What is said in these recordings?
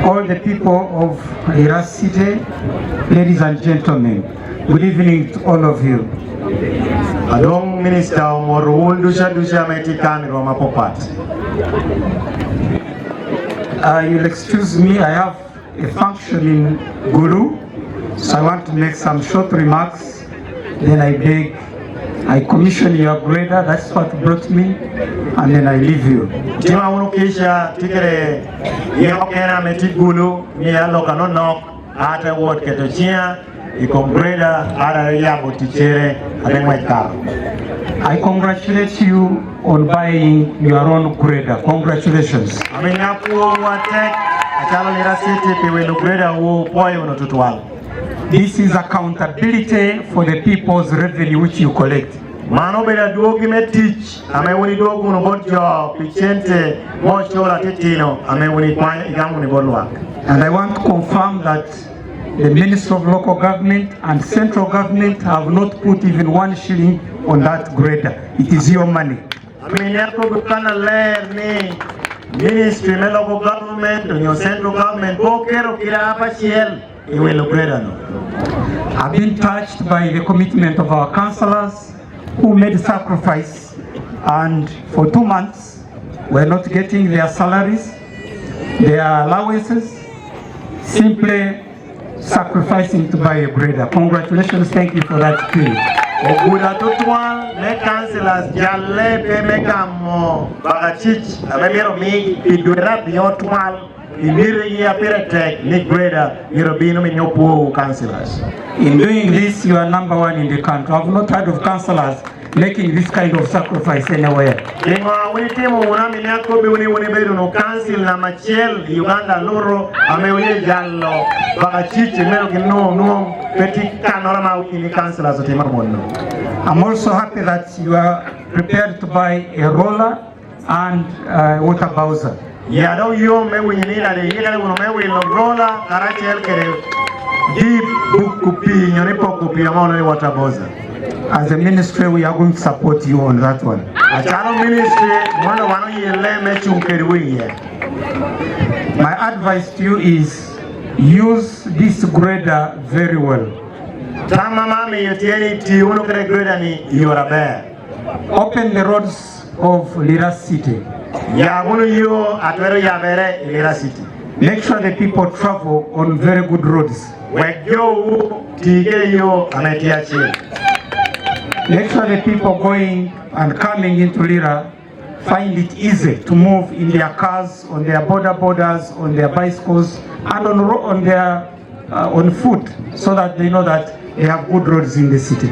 all the people of Recieve, ladies and gentlemen, good evening to all of you. Adong Minister Morul Dusha Metikan Roma Popat. You'll excuse me, I have a functioning guru, so I want to make some short remarks. Then I commission your grader, that's what brought me, and then I leave you. Tima unukisha tikere yokena metigulu niya lokano nok ata word ketochia iko grader ara yabo tichere adengwaikaro. I congratulate you on buying your own grader. Congratulations. Amenyapu watek achalo Lira City piwelo grader wo poyo unotutwala. This is accountability for the people's revenue which you collect. Mano bela duogi metich amewuni dogu unobotjo pichente mochola titino amewuni kwa igamu nibolwa. And I want to confirm that the Minister of Local Government and Central Government have not put even 1 shilling on that grader. It is your money. Aminyako gukana le ni Ministry of Local Government and your Central Government bokero kila hapa chiel iwelo grader no. I've been touched by the commitment of our councillors who made sacrifice, and for 2 months we're not getting their salaries, their allowances, simply sacrificing to buy a grader. Congratulations, thank you for that too. Oguda tutwal me councillors jalle pe megamo bagachich abemero mi idwera biotwal imire ya peretek ni grader irobino minyopo councillors. In doing this, you are number 1 in the country. I've not heard of councillors making this kind of sacrifice anywhere. Inga unitimu unaminyako biuni unibedu no council na machiel Uganda loro ameule jallo bagachichi mero kino petika norama ukini councillors otima mono. I'm also happy that you are prepared to buy a roller and water bowser. Ya do yo me winyina de yele uno me wilo roller karachel kere deep book kupi nyone pokupi amano ni water bowser. As a ministry, we are going to support you on that one. My advice to you is use this grader very well. Open the roads of Lira City. Make sure the people travel on very good roads. Make sure the people going and coming into Lira find it easy to move in their cars, on their borders, on their bicycles, and on foot, so that they know that they have good roads in the city.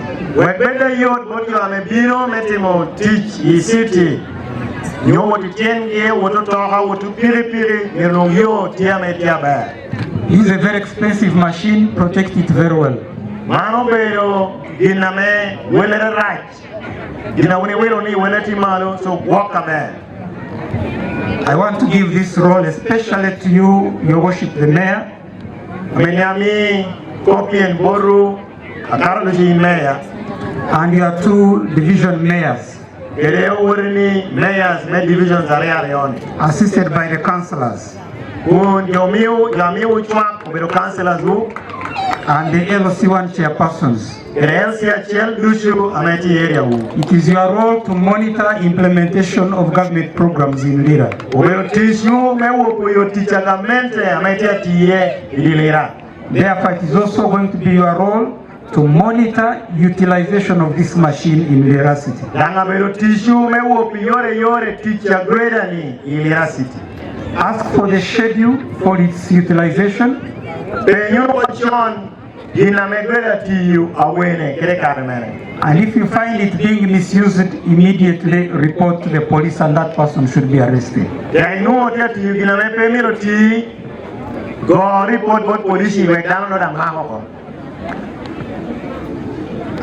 This is a very expensive machine. Protect it very well. I want to give this role especially to you, Your Worship the Mayor. And your 2 division mayors. Assisted by the councillors. And the LC1 chairpersons. It is your role to monitor implementation of government programs in Lira. Therefore, it is also going to be your role to monitor utilization of this machine in Lira City. Ask for the schedule for its utilization. And if you find it being misused, immediately report to the police and that person should be arrested.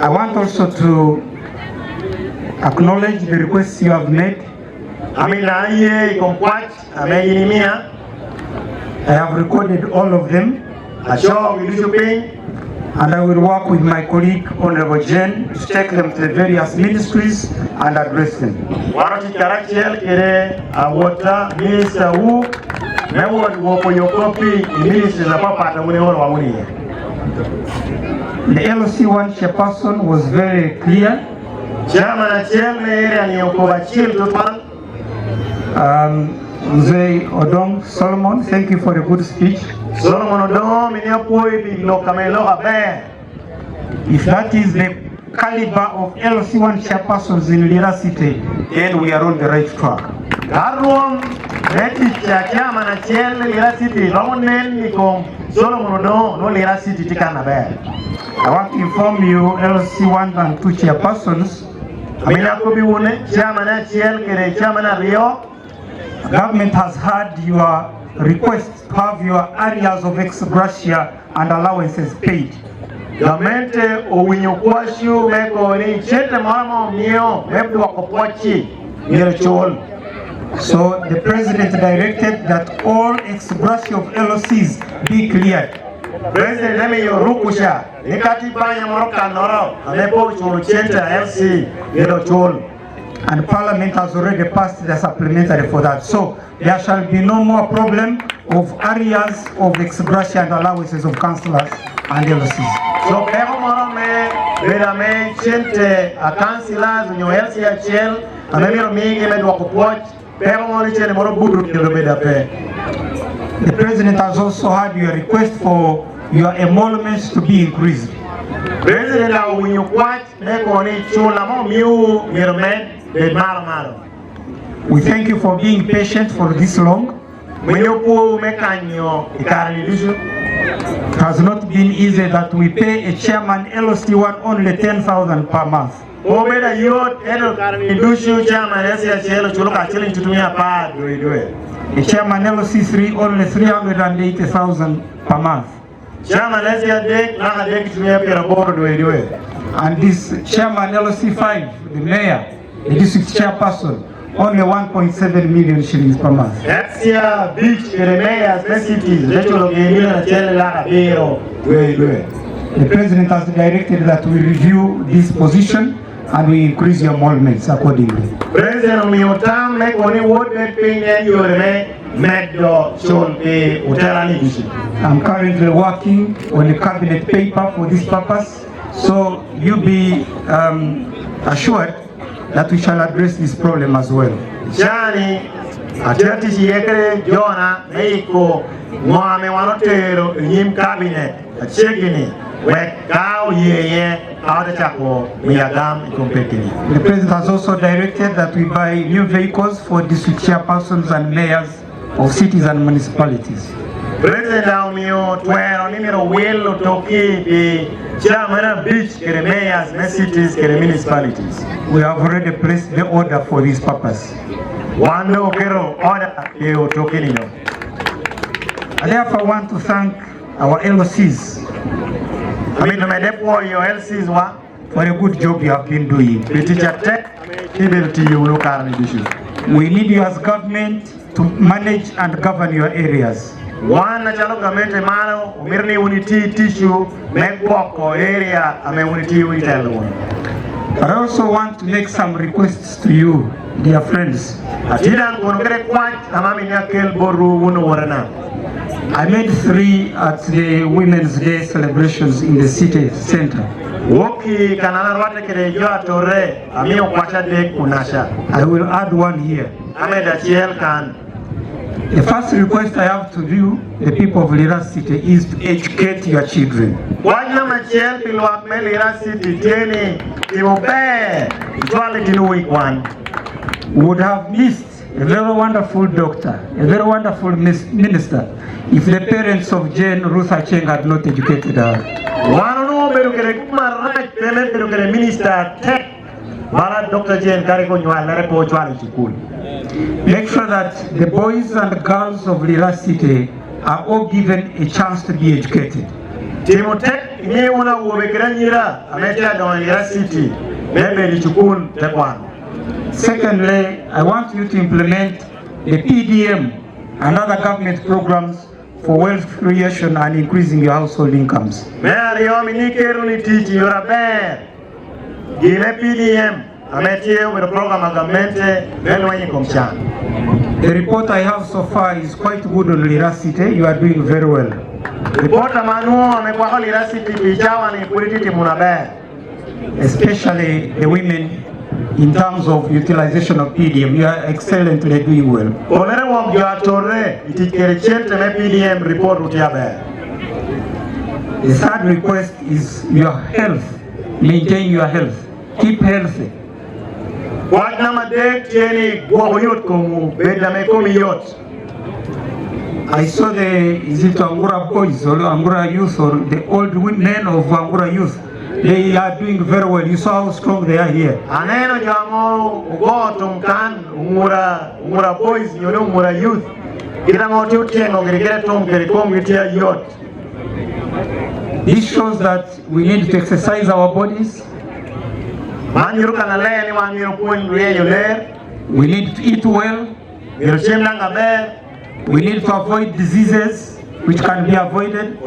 I want also to acknowledge the requests you have made. I have recorded all of them. And I will work with my colleague Honorable Jen to take them to the various ministries and address them. me wo for your copy ministry za papa ta muni woro wamuni. The LC1 chairperson was very clear. Chairman achiel ne area ni okoba chiel total. Mzee Odong Solomon, thank you for a good speech. Solomon Odong mini apoi bi lokamelo abe. If that is the caliber of LC1 chairpersons in Lira City, then we are on the right track. Karuam neti chairman achiel Lira City bamonen ni kom Solomon Odong no Lira City tikana be. I want to inform you, LC1 and 2 chairpersons, government has heard your request to have your areas of ex gratia and allowances paid. Government owinyokwashu meko ni chete mama mio mebdu wakopochi mirechol. So the president directed that all ex gratia of LOCs be cleared. President nemi yorukusha nikati panya moroka noro amepo chulu chente LC mirechol. And Parliament has already passed the supplementary for that. So there shall be no more problem of areas of ex gratia and allowances of councillors and LOCs. So pego moro me bedame chente a councillors nyo LC achiel amemiro mingi medwa kupoch pego moro chene moro budu nyo bedape. The president has also had your request for your emoluments to be increased. President la unyukwach meko ni chula mo miu mirmed. We thank you for being patient for this long. It has not been easy that we pay a chairman LC1 only 10,000 per month. A chairman LC3 only 380,000 per month. And this chairman LC5, the mayor, the district chairperson, only 1.7 million shillings per month. The president has directed that we review this position and we increase your emoluments accordingly. I'm currently working on a cabinet paper for this purpose, so you be assured that we shall address this problem as well. Jani atati yekere Jona meiko mwame wanotero nyim cabinet achegini wekao yeye awatachako miyagam ikompetini. The president has also directed that we buy new vehicles for district chairpersons and mayors of cities and municipalities. President Aumio Twero Nimero Willo Toki the Chairman Beach kere mayors, cities, kere municipalities. We have already placed the order for this purpose. Wando kero order yo tokinino. I therefore want to thank our LOCs. I mean, my depo your LCs wa for a good job you have been doing. The teacher tech ability you look at issue. We need you as government to manage and govern your areas. One national government malo umirni unity tissue megwoko area ame unity unitelo. I also want to make some requests to you, dear friends. Atidan konogere kwat amami nyakel boru wono warana. I made 3 at the Women's Day celebrations in the city center. Woki kanana rwate kere joa tore ami okwacha de kunasha. I will add one here. Ame da chiel kan. The first request I have to do, the people of Lira City, is to educate your children. We would have missed a very wonderful doctor, a very wonderful minister, if the parents of Jane Ruth Acheng had not educated her. Make sure that the boys and girls of Lira City are all given a chance to be educated. Secondly, I want you to implement the PDM and other government programs for wealth creation and increasing your household incomes. PDM ametie with the program agamente belwenye komchana. The report I have so far is quite good on Lira City. You are doing very well. Report manuo amekuwa Lira City bijawa ni politiki munabe. Especially the women in terms of utilization of PDM. You are excellently doing well. Onere wamjatore itikerechete me PDM report utiabe. The third request is your health. Maintain your health. Keep healthy. I saw is it Angura boys or Angura youth or the old men of Angura youth? They are doing very well. You saw how strong they are here. Aneno jamo ugotum kan Angura boys yono Angura youth. Kirango tiutengo kirikere tom kirikom kitia yot. This shows that we need to exercise our bodies. We need to eat well. We need to avoid diseases which can be avoided.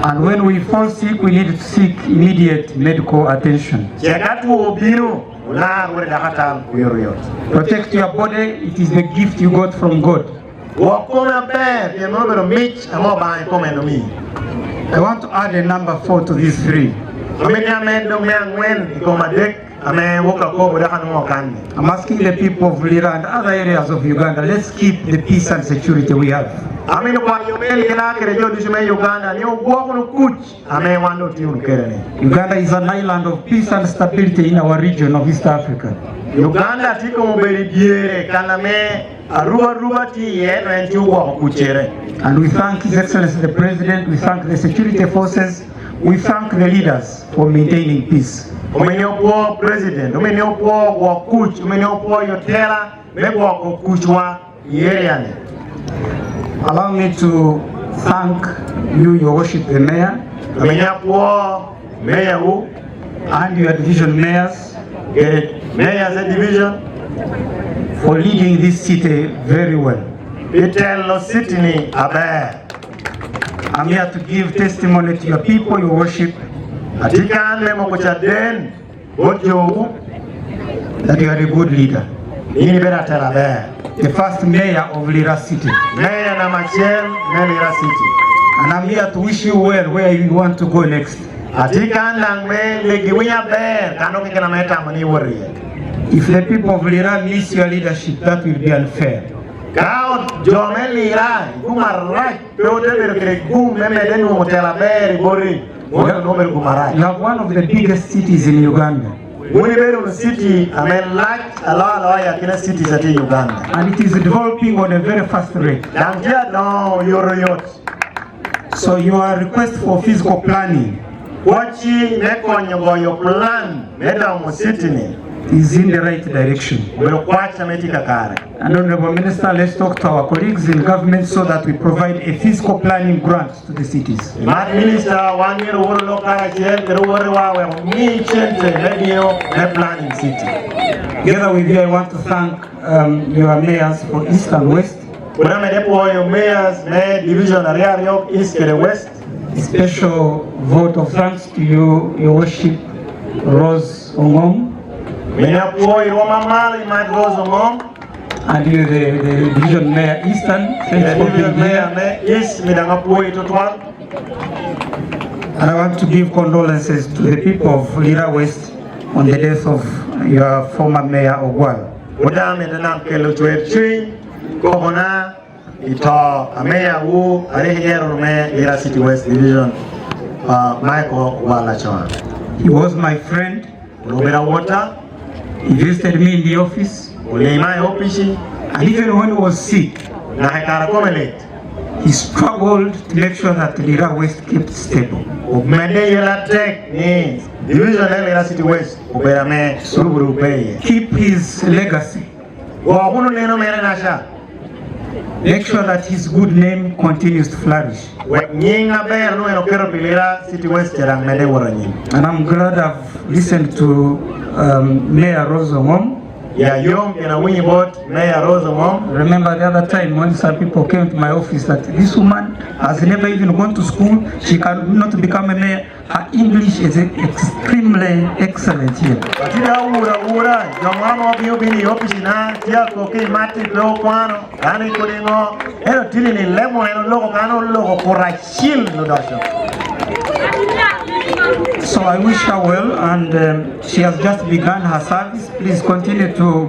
And when we fall sick, we need to seek immediate medical attention. Protect your body. It is the gift you got from God. I want to add a number 4 to these 3. I'm asking the people of Lira and other areas of Uganda, let's keep the peace and security we have. Uganda is an island of peace and stability in our region of East Africa. Uganda and we thank His Excellency the President, we thank the security forces, we thank the leaders for maintaining peace. President, allow me to thank you, Your Worship, the Mayor, and your division mayors, for leading this city very well. I'm here to give testimony to your people, Your Worship, that you are a good leader. The first mayor of Lira City. And I'm here to wish you well where you want to go next. If the people of Lira miss your leadership, that will be unfair. You have one of the biggest cities in Uganda. And it is developing on a very fast rate. So your request for physical planning is in the right direction. And Honorable Minister, let's talk to our colleagues in government so that we provide a physical planning grant to the cities. Together with you, I want to thank your mayors for East and West. Special vote of thanks to you, Your Worship, Rose Ongom. And you, the division mayor Eastern, thanks for being here. And I want to give condolences to the people of Lira West on the death of your former mayor Ogwal. Lira City West Division, Michael Walachawa. He was my friend. He visited me in the office. And even when he was sick, he struggled to make sure that Lira West kept stable. Keep his legacy. Make sure that his good name continues to flourish. And I'm glad I've listened to Mayor Rose Ongom. Ya yom kena winyi bot Mayor Rose Mom. Remember the other time when some people came to my office that this woman has never even gone to school. She cannot become a mayor. Her English is extremely excellent here. Batida ura jomama obiyo bini office na tia koke mati do kwano ani kulingo eno tili ni lemo eno logo kano logo kurashil no dasho. So I wish her well, and she has just begun her service. Please continue to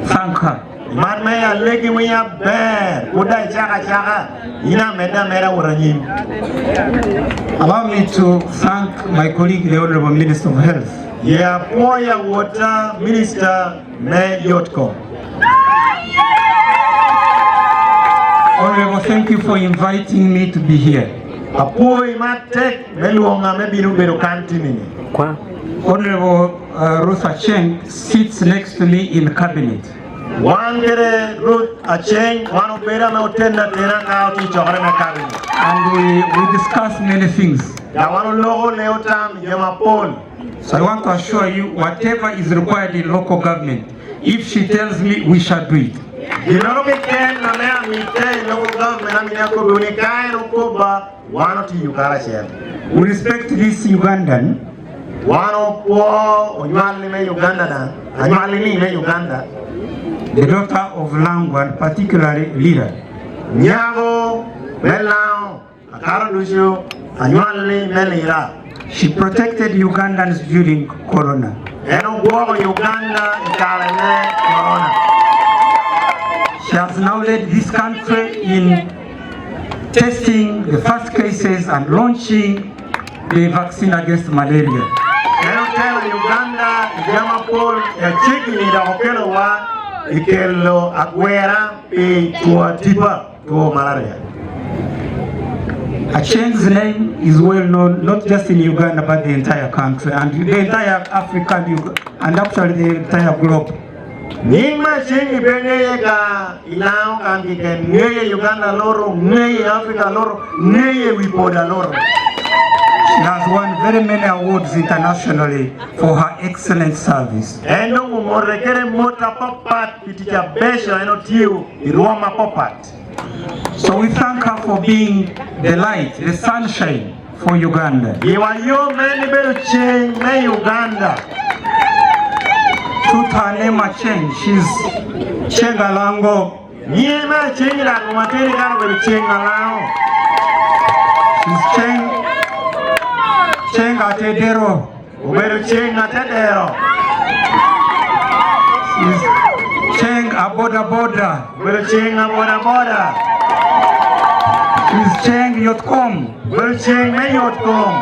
thank her. Man maya legi maya bear kuda chaka ina mera uranyim. Allow me to thank my colleague, the Honorable Minister of Health. Yeah, Poya Water Minister May Yotko. Honorable, thank you for inviting me to be here. Apoy matek meluonga mebiru beru kantini. Honorable Ruth Cheng sits next to me in cabinet. Wangere Ruth Acheng wano bera na utenda tena kao ti chokore na cabinet. And we discuss many things. Ya wano logo leotam yema pol. So I want to assure you, whatever is required in local government, if she tells me, we shall do it. We respect this Ugandan. The daughter of Langwa, and particularly Lira. She protected Ugandans during Corona. She has now led this country in testing the first cases and launching the vaccine against malaria. Acheng's name is well known not just in Uganda but the entire country and the entire Africa and actually the entire globe. Ningma chingi benye ka ilao kangi ken ngeye Uganda loro, ngeye Africa loro, ngeye Wipoda loro. She has won very many awards internationally for her excellent service. Eno mumorekere mota popat kiticha besha eno tiu iruama popat. So we thank her for being the light, the sunshine for Uganda. Iwa yo meni belu ching me Uganda. Truth her name has changed. She's Chengalango. Nyema chengira kumateri karo belu Chengalango. She's Chengatedero. Ubelu Chengatedero. She's Boda Boda. Ubelu Boda Boda. She's Cheng Yotkom. Ubelu Yotkom.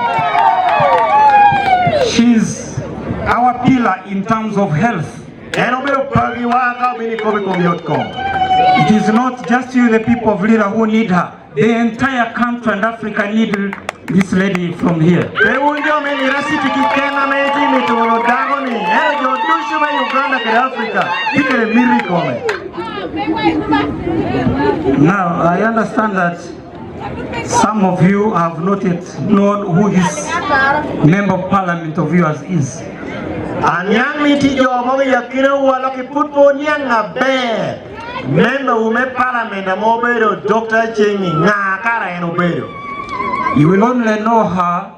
She's our pillar in terms of health. It is not just you, the people of Lira, who need her. The entire country and Africa need this lady from here. Now, I understand that some of you have not yet known who this member of parliament of yours is. Anyang miti jo mo yakira wala ki putpo nyanga be member ume parliament mo bedo Dr. Chengi nga kara eno bedo. You will only know her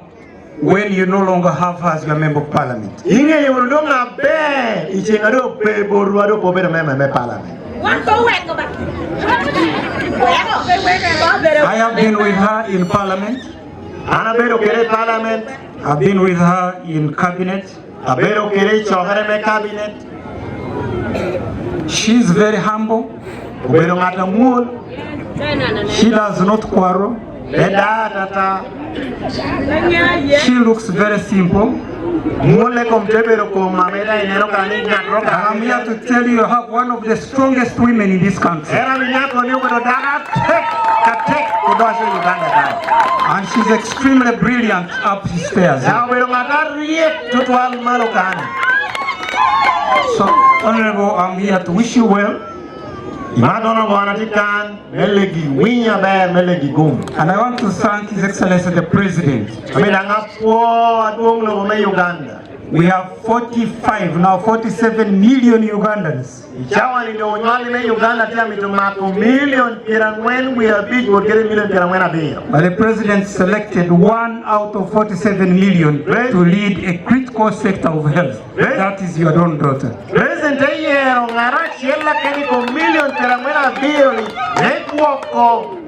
when you no longer have her as your member of parliament. Inge you will know nga be ichenga do be boruwa do po bedo member me parliament. I have been with her in parliament. Ana bedo kere parliament. I've been with her in cabinet. She's very humble. She does not quarrel. She looks very simple. I'm here to tell you, I have one of the strongest women in this country. And she's extremely brilliant upstairs. So, Honorable, I'm here to wish you well. And I want to thank His Excellency the President We have 47 million Ugandans. Ichawani ndio onyuol ne Uganda tia mitomako million 40 we have big or million 40 abiro. But the president selected 1 out of 47 million to lead a critical sector of health. That is your own daughter. President ayero ngara chiela keni ko million 40 abiro ni network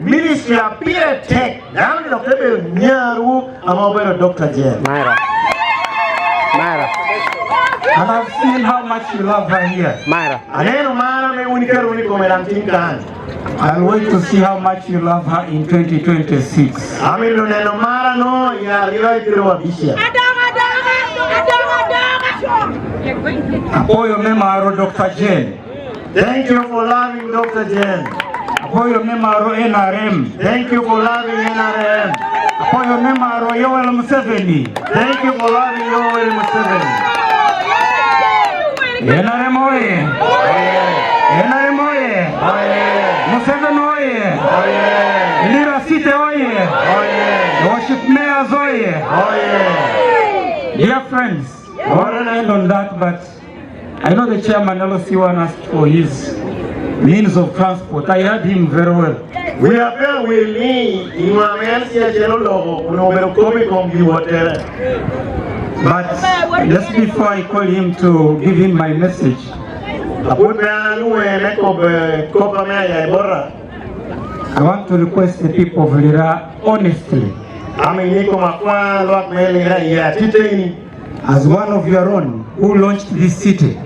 ministry apire tech. Dami no kebe nyaru amobero Dr. Jen. Myra. And I've seen how much you love her here. Myra. Aneno mara me unikero uniko merantinkan. I'll wait to see how much you love her in 2026. Amilo neno mara no ya riwa ikiro wabishia. Apoyo memaro Dr. Jen. Thank you for loving Dr. Jen. Apoyo memaro NRM. Thank you for loving NRM. Apoyo memaro Yoweri Museveni. Thank you for loving Yoweri Museveni. NRM oye. NRM oye. Museveni oye. Lira City oye. Worship mayors oye. Dear friends, I want to end on that, but I know the chairman LC1 asked for his means of transport. I heard him very well. We are very willing. But just before I call him to give him my message, I want to request the people of Lira honestly, as one of your own who launched this city,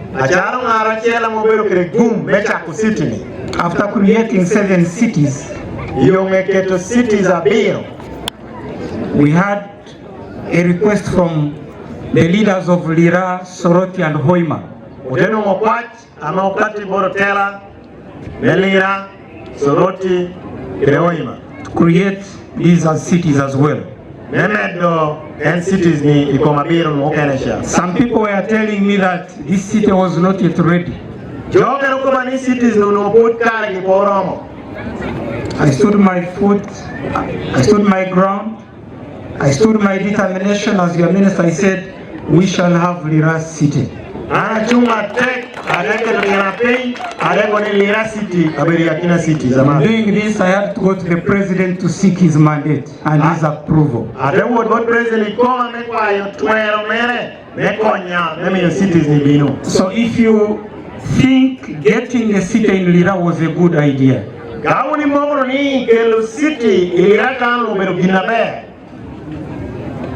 after creating 7 cities, we had a request from the leaders of Lira, Soroti and Hoima to create these as cities as well. Some people were telling me that this city was not yet ready. I stood my foot, I stood my ground, I stood my determination as your minister. I said, we shall have Lira City. Doing this, I had to go to the president to seek his mandate and his approval. So if you think getting a city in Lira was a good idea,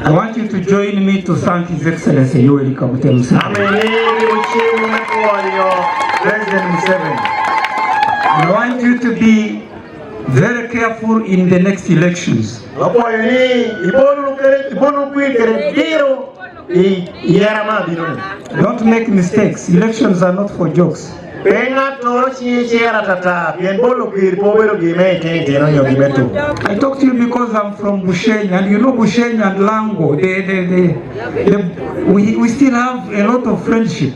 I want you to join me to thank His Excellency Yoweri Kaguta Museveni. I want you to be very careful in the next elections. Don't make mistakes. Elections are not for jokes. I talk to you because I'm from Bushenya, and you know Bushenya and Lango, we still have a lot of friendship.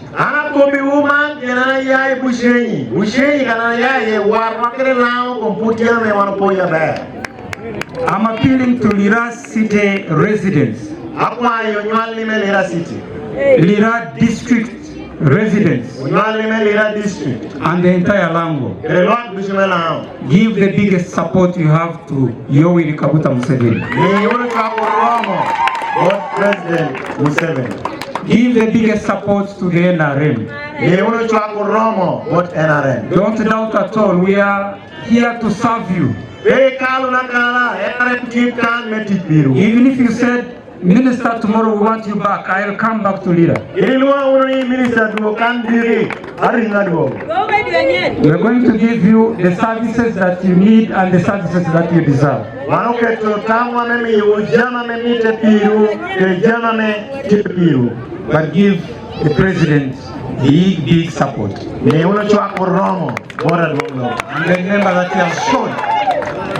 I'm appealing to Lira City residents, Lira District residents, and the entire Lango. Give the biggest support you have to Yoweri Kaguta Museveni. Give the biggest support to the NRM. Don't doubt at all, we are here to serve you. Even if you said, Minister, tomorrow we want you back, I'll come back to Lira. We're going to give you the services that you need and the services that you deserve. But give the president big support. And remember that he has shown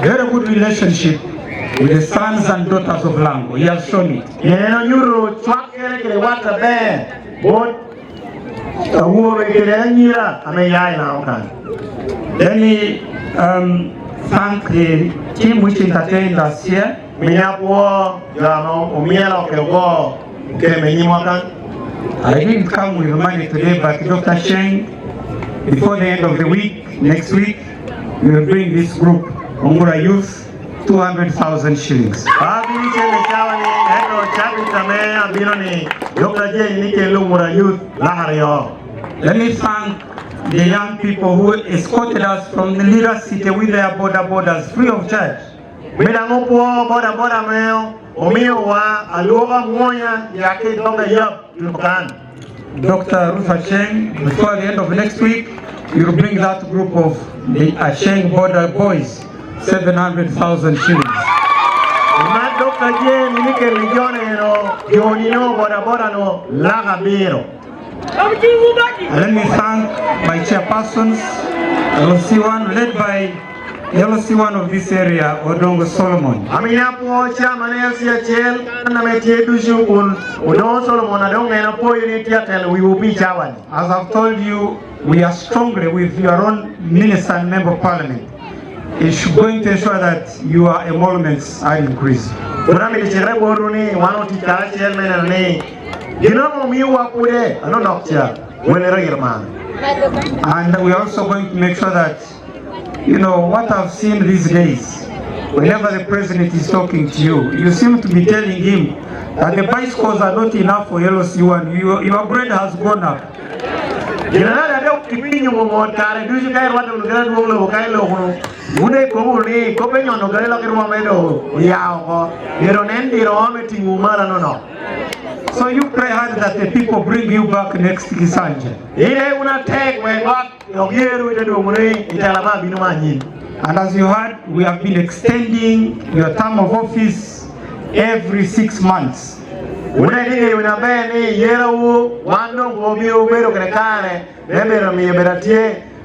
very good relationship with the sons and daughters of Lango. He has shown it. Let me thank the team which entertained us I didn't come with money today, but Dr. Sheng, before the end of the week, next week, we will bring this group, Ongura Youth, 200,000 shillings. Let me thank the young people who escorted us from the Lira city with their borders free of charge. Dr. Raphael, before the end of next week, you will bring that group of the Asheng border boys 700,000 shillings. Let me thank my chairpersons, LC1, led by LC1 of this area, Odongo Solomon. As I've told you, we are strongly with your own minister and member of parliament. It's going to ensure that your emoluments are increased. And we are also going to make sure that, you know, what I've seen these days, whenever the president is talking to you, you seem to be telling him that the bicycles are not enough for LC1. Your bread has gone up. So you pray hard that the people bring you back next Kisanje. And as you heard, we have been extending your term of office every 6 months.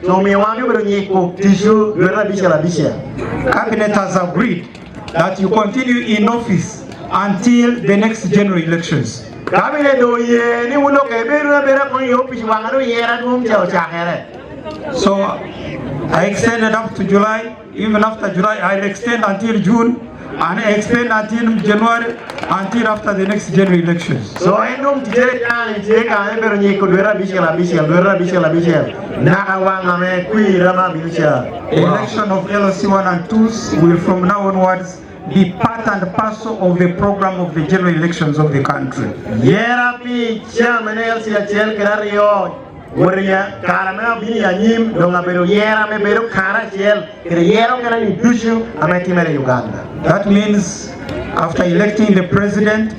So Cabinet has agreed that you continue in office until the next general elections. So I extended up to July. Even after July, I'll extend until June, and I extend until January, until after the next general elections. So I know the election of LC1 and 2s will from now onwards be part and parcel of the program of the general elections of the country. That means after electing the President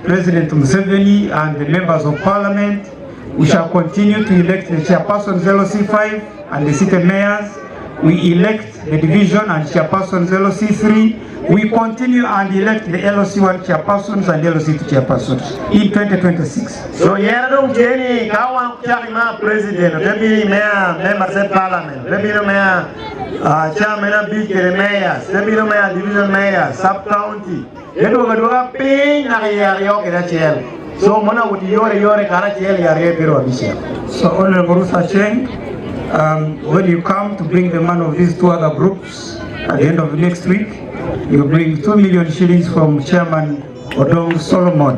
Museveni, and the members of parliament, we shall continue to elect the chairpersons LC5 and the city mayors. We elect the division and chairpersons LC3. We continue and elect the LC1 chairpersons and LC2 chairpersons in 2026. So Jenny, Kawan President, Deputy Mayor, members of Parliament, Deputy Mayor, Chairman of Big Mayors, Deputy Mayor, Division Mayor, Sub-County. So Mona would yore So Honorable Rusa Cheng, when you come to bring the man of these two other groups at the end of next week, you bring 2 million shillings from Chairman Odong Solomon.